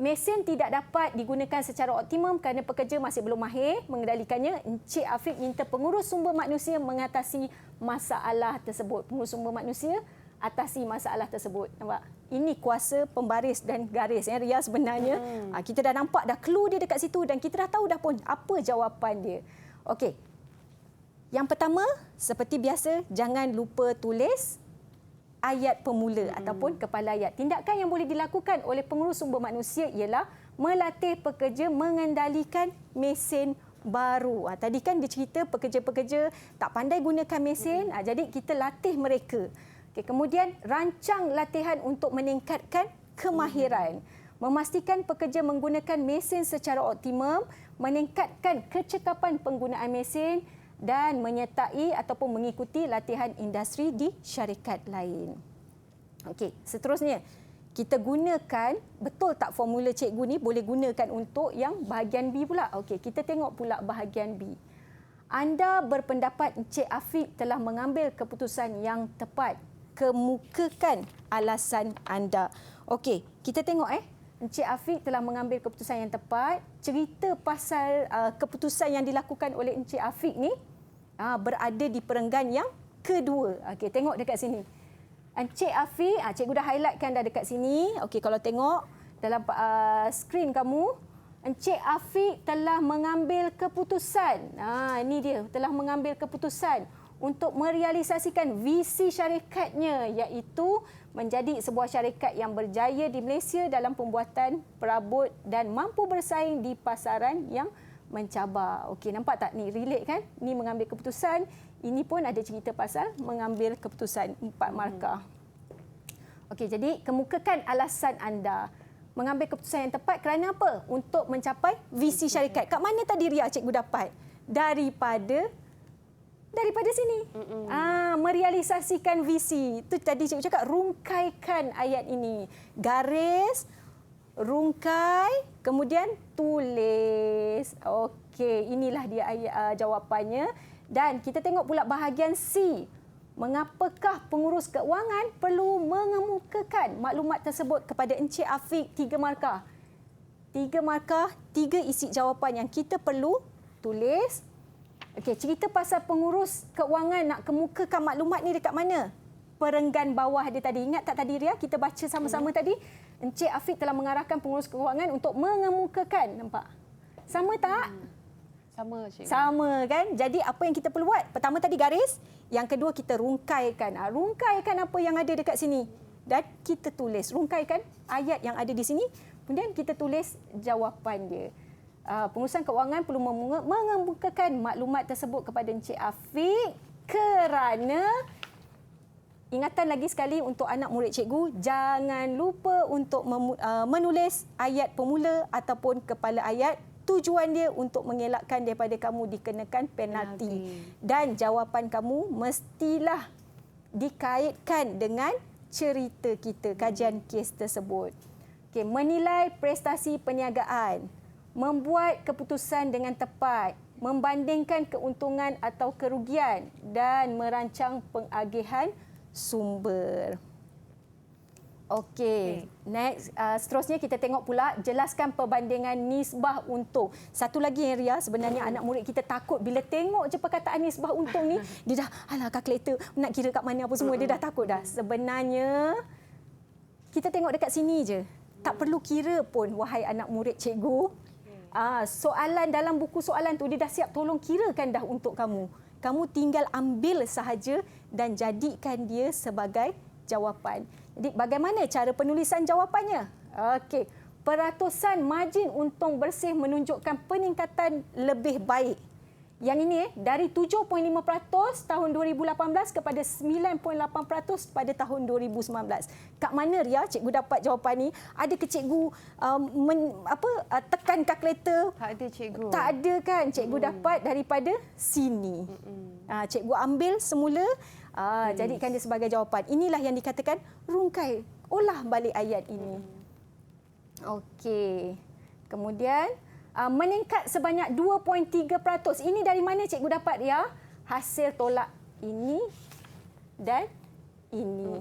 mesin tidak dapat digunakan secara optimum kerana pekerja masih belum mahir mengendalikannya. Encik Afiq minta pengurus sumber manusia mengatasi masalah tersebut. Pengurus sumber manusia atasi masalah tersebut. Nampak? Ini kuasa pembaris dan garis. Ria sebenarnya. Kita dah nampak dah clue dia dekat situ dan kita dah tahu dah pun apa jawapan dia. Okey. Yang pertama, seperti biasa, jangan lupa tulis ayat pemula ataupun kepala ayat. Tindakan yang boleh dilakukan oleh pengurus sumber manusia ialah melatih pekerja mengendalikan mesin baru. Tadi kan dia cerita pekerja-pekerja tak pandai gunakan mesin, jadi kita latih mereka. Okay, kemudian rancang latihan untuk meningkatkan kemahiran. Memastikan pekerja menggunakan mesin secara optimum, meningkatkan kecekapan penggunaan mesin dan menyertai ataupun mengikuti latihan industri di syarikat lain. Okey, seterusnya kita gunakan, betul tak formula cikgu ni boleh gunakan untuk yang bahagian B pula. Okey, kita tengok pula bahagian B. Anda berpendapat Encik Afiq telah mengambil keputusan yang tepat. Kemukakan alasan anda. Okey, kita tengok Encik Afiq telah mengambil keputusan yang tepat. Cerita pasal keputusan yang dilakukan oleh Encik Afiq ni berada di perenggan yang kedua. Okey, tengok dekat sini. Encik Afiq, cikgu dah highlightkan dah dekat sini. Okey, kalau tengok dalam skrin kamu, Encik Afiq telah mengambil keputusan. Ini dia, telah mengambil keputusan untuk merealisasikan visi syarikatnya, iaitu menjadi sebuah syarikat yang berjaya di Malaysia dalam pembuatan perabot dan mampu bersaing di pasaran yang mencabar. Okey, nampak tak ni relate kan? Ni mengambil keputusan, ini pun ada cerita pasal mengambil keputusan 4 markah. Okey, jadi kemukakan alasan anda. Mengambil keputusan yang tepat kerana apa? Untuk mencapai visi syarikat. Kat mana tadi Ria cikgu dapat? Daripada sini. Merealisasikan visi. Itu tadi cikgu cakap, rungkaikan ayat ini. Garis, rungkai, kemudian tulis. Okey, inilah dia ayat jawapannya. Dan kita tengok pula bahagian C. Mengapakah pengurus keuangan perlu mengemukakan maklumat tersebut kepada Encik Afiq? 3 markah. 3 markah, 3 isi jawapan yang kita perlu tulis. Okey, cerita pasal pengurus keuangan nak kemukakan maklumat ni dekat mana? Perenggan bawah dia tadi. Ingat tak tadi Ria? Kita baca sama-sama tadi. Encik Afiq telah mengarahkan pengurus keuangan untuk mengemukakan. Nampak? Sama tak? Sama, cikgu. Sama kan? Jadi apa yang kita perlu buat? Pertama tadi garis. Yang kedua kita rungkaikan. Rungkaikan apa yang ada dekat sini. Dan kita tulis. Rungkaikan ayat yang ada di sini. Kemudian kita tulis jawapan dia. Pengurusan keuangan perlu mengemukakan maklumat tersebut kepada Encik Afiq kerana ingatan lagi sekali untuk anak murid cikgu, jangan lupa untuk menulis ayat pemula ataupun kepala ayat. Tujuan dia untuk mengelakkan daripada kamu dikenakan penalti. Dan jawapan kamu mestilah dikaitkan dengan cerita kita, kajian kes tersebut. Okey, menilai prestasi perniagaan, membuat keputusan dengan tepat, membandingkan keuntungan atau kerugian dan merancang pengagihan sumber. Okey, next, seterusnya kita tengok pula jelaskan perbandingan nisbah untung. Satu lagi yang Ria, sebenarnya anak murid kita takut bila tengok je perkataan nisbah untung ni, dia dah alah kalkulator nak kira kat mana apa semua, dia dah takut dah. Sebenarnya kita tengok dekat sini je. Tak perlu kira pun wahai anak murid cikgu. Soalan dalam buku soalan tu dia dah siap tolong kirakan dah untuk kamu. Kamu tinggal ambil sahaja dan jadikan dia sebagai jawapan. Jadi bagaimana cara penulisan jawapannya? Okey, peratusan margin untung bersih menunjukkan peningkatan lebih baik. Yang ini dari 7.5% tahun 2018 kepada 9.8% pada tahun 2019. Kat mana Ria cikgu dapat jawapan ni? Ada ke cikgu tekan kalkulator? Tak ada cikgu. Tak ada kan? Cikgu dapat daripada sini. Cikgu ambil semula, jadikan dia sebagai jawapan. Inilah yang dikatakan rungkai, olah balik ayat ini. Okey. Kemudian meningkat sebanyak 2.3%. Ini dari mana cikgu dapat ya? Hasil tolak ini dan ini.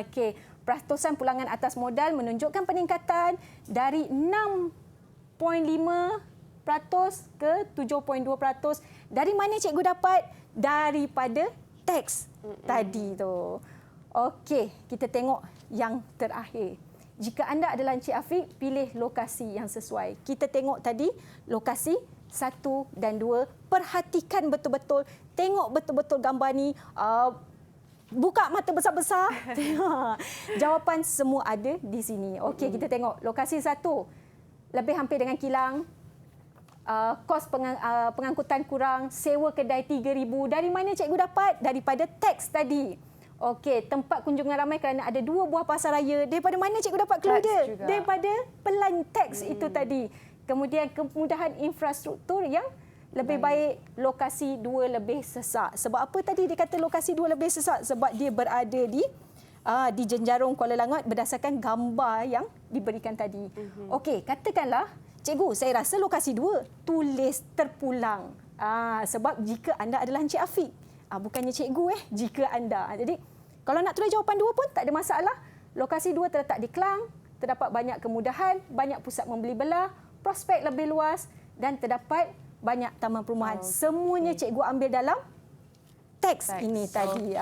Okey. Peratusan pulangan atas modal menunjukkan peningkatan dari 6.5% ke 7.2%. Dari mana cikgu dapat? Daripada teks tadi tu. Okey, kita tengok yang terakhir. Jika anda adalah Encik Afiq, pilih lokasi yang sesuai. Kita tengok tadi lokasi 1 dan 2. Perhatikan betul-betul. Tengok betul-betul gambar ni. Buka mata besar-besar. Jawapan semua ada di sini. Okey, kita tengok lokasi 1. Lebih hampir dengan kilang. Kos pengangkutan kurang. Sewa kedai 3,000. Dari mana cikgu dapat? Daripada teks tadi. Okey, tempat kunjungan ramai kerana ada 2 buah pasar raya. Daripada mana cikgu dapat clue dia? Daripada pelan teks itu tadi. Kemudian kemudahan infrastruktur yang lebih baik, lokasi 2 lebih sesak. Sebab apa tadi dia kata lokasi 2 lebih sesak? Sebab dia berada di Jenjarong Kuala Langat berdasarkan gambar yang diberikan tadi. Okey, katakanlah cikgu, saya rasa lokasi 2, tulis terpulang. Sebab jika anda adalah Encik Afiq, bukannya cikgu jika anda. Jadi kalau nak tulis jawapan 2 pun tak ada masalah. Lokasi 2 terletak di Kelang, terdapat banyak kemudahan, banyak pusat membeli belah, prospek lebih luas dan terdapat banyak taman perumahan. Semuanya cikgu ambil dalam teks ini tadi.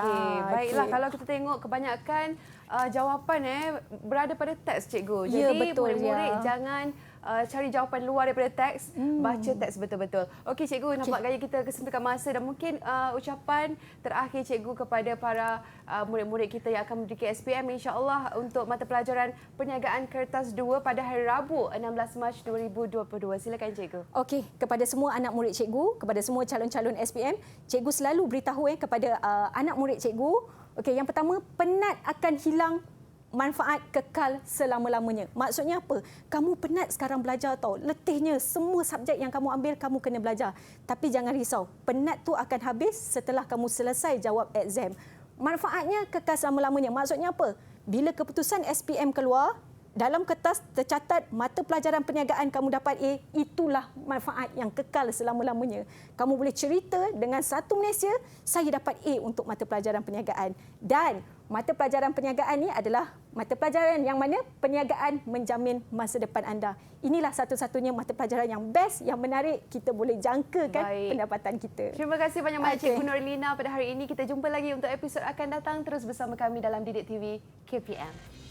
Baiklah, kalau kita tengok kebanyakan jawapan berada pada teks cikgu. Jadi ya, betul, murid-murid jangan cari jawapan luar daripada teks, baca teks betul-betul. Okey cikgu, nampak gaya kita kesempitan masa dan mungkin ucapan terakhir cikgu kepada para murid-murid kita yang akan menuju SPM insya-Allah untuk mata pelajaran perniagaan kertas 2 pada hari Rabu 16 Mac 2022. Silakan cikgu. Okey, kepada semua anak murid cikgu, kepada semua calon-calon SPM, cikgu selalu beritahu kepada anak murid cikgu, okey, yang pertama, penat akan hilang, manfaat kekal selama-lamanya. Maksudnya apa? Kamu penat sekarang belajar tau. Letihnya semua subjek yang kamu ambil kamu kena belajar. Tapi jangan risau. Penat tu akan habis setelah kamu selesai jawab exam. Manfaatnya kekal selama-lamanya. Maksudnya apa? Bila keputusan SPM keluar, dalam kertas tercatat mata pelajaran perniagaan kamu dapat A, itulah manfaat yang kekal selama-lamanya. Kamu boleh cerita dengan satu Malaysia, saya dapat A untuk mata pelajaran perniagaan. Dan mata pelajaran perniagaan ni adalah mata pelajaran yang mana perniagaan menjamin masa depan anda. Inilah satu-satunya mata pelajaran yang best, yang menarik, kita boleh jangkakan pendapatan kita. Terima kasih banyak Cikgu Nurlina pada hari ini. Kita jumpa lagi untuk episod akan datang. Terus bersama kami dalam Didik TV KPM.